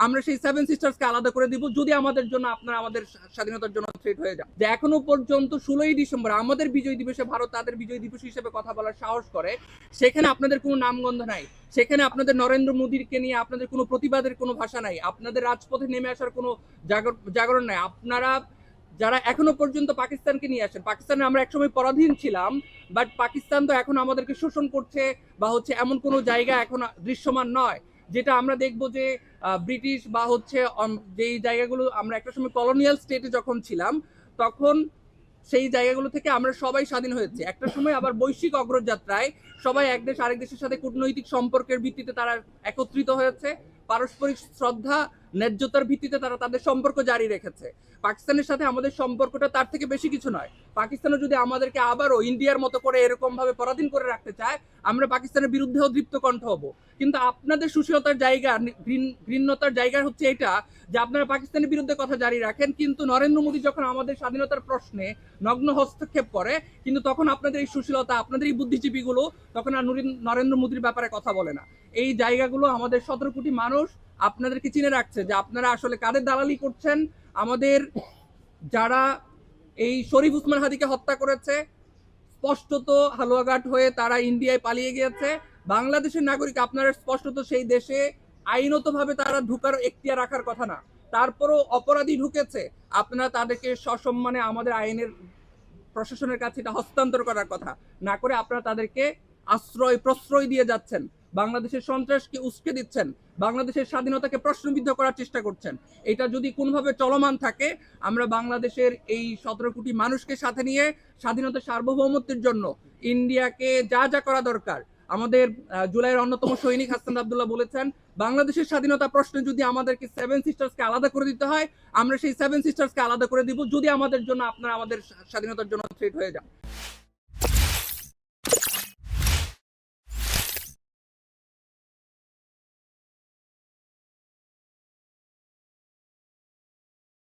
আমরা সেই সেভেন সিস্টার্সকে আলাদা করে দিব যদি আমাদের জন্য আপনারা আমাদের স্বাধীনতার জন্য থ্রেট হয়ে যান। যে এখনো পর্যন্ত 16ই ডিসেম্বর আমাদের বিজয় দিবসে ভারত তাদের বিজয় দিবস হিসেবে কথা বলার সাহস করে, সেখানে আপনাদের কোনো নামগন্ধ নাই, সেখানে আপনাদের নরেন্দ্র মোদীকে নিয়ে আপনাদের কোনো প্রতিবাদের কোনো ভাষা নাই, আপনাদের রাজপথে নেমে আসার কোনো জাগরণ নাই। আপনারা যারা এখনো পর্যন্ত পাকিস্তানকে নিয়ে আসেন, পাকিস্তানে আমরা একসময় পরাধীন ছিলাম, বাট পাকিস্তান তো এখন আমাদেরকে শোষণ করছে বা হচ্ছে এমন কোনো জায়গা এখন দৃশ্যমান নয় যেটা আমরা দেখবো যে ব্রিটিশ বা হচ্ছে যেই জায়গাগুলো আমরা একটা সময় কলোনিয়াল স্টেটে যখন ছিলাম তখন সেই জায়গাগুলো থেকে আমরা সবাই স্বাধীন হয়েছে। একটা সময় আবার বৈশ্বিক অগ্রযাত্রায় সবাই এক দেশ আরেক দেশের সাথে কূটনৈতিক সম্পর্কের ভিত্তিতে তারা একত্রিত হয়েছে, পারস্পরিক শ্রদ্ধা ন্যায্যতার ভিত্তিতে তারা তাদের সম্পর্ক জারি রেখেছে। পাকিস্তানের সাথে আমাদের সম্পর্কটা তার থেকে বেশি কিছু নয়। পাকিস্তানও যদি আমাদেরকে আবারও ইন্ডিয়ার মতো করে এরকম ভাবে পরাধীন করে রাখতে চায়, আমরা পাকিস্তানের বিরুদ্ধেও দীপ্ত কণ্ঠ হব। কিন্তু আপনাদের সুশীলতার জায়গা, ঘৃণ্যতার জায়গা হচ্ছে এটা যে আপনারা পাকিস্তানের বিরুদ্ধে কথা জারি রাখেন, কিন্তু নরেন্দ্র মোদী যখন আমাদের স্বাধীনতার প্রশ্নে নগ্ন হস্তক্ষেপ করে, কিন্তু তখন আপনাদের এই সুশীলতা, আপনাদের এই বুদ্ধিজীবীগুলো তখন আর নরেন্দ্র মোদীর ব্যাপারে কথা বলে না। এই জায়গাগুলো আমাদের 17 কোটি মানুষ আপনাদেরকে চিনে রাখছে যে আপনারা আসলে কাদের দালালি করছেন। আমাদের যারা এই শরীফ উসমান হাদিকে হত্যা করেছে, স্পষ্টত হালুয়াঘাট হয়ে তারা ইন্ডিয়ায় পালিয়ে গিয়েছে। বাংলাদেশের নাগরিক আপনারা স্পষ্টত সেই দেশে আইনতভাবে তারা ঢুকার এখতিয়ার রাখার কথা না, তারপরও অপরাধী ঢুকেছে, আপনারা তাদেরকে সসম্মানে আমাদের আইনের প্রশাসনের কাছে এটা হস্তান্তর করার কথা না করে আপনারা তাদেরকে প্রশ্রয় দিয়ে যাচ্ছেন, বাংলাদেশের সন্ত্রাসকে উস্কে দিচ্ছেন, বাংলাদেশের স্বাধীনতাকে প্রশ্নবিদ্ধ করার চেষ্টা করছেন। এটা যদি কোনোভাবে চলমান থাকে, আমরা বাংলাদেশের এই 17 কোটি মানুষকে সাথে নিয়ে স্বাধীনতার সার্বভৌমত্বের জন্য ইন্ডিয়াকে যা যা করা দরকার, আমাদের জুলাইয়ের অন্যতম সৈনিক হাসান আব্দুল্লাহ বলেছেন, বাংলাদেশের স্বাধীনতা প্রশ্নে যদি আমাদেরকে সেভেন সিস্টার্সকে আলাদা করে দিতে হয়, আমরা সেই সেভেন সিস্টার্সকে আলাদা করে দিব যদি আমাদের জন্য আপনারা আমাদের স্বাধীনতার জন্য থ্রেট হয়ে যান।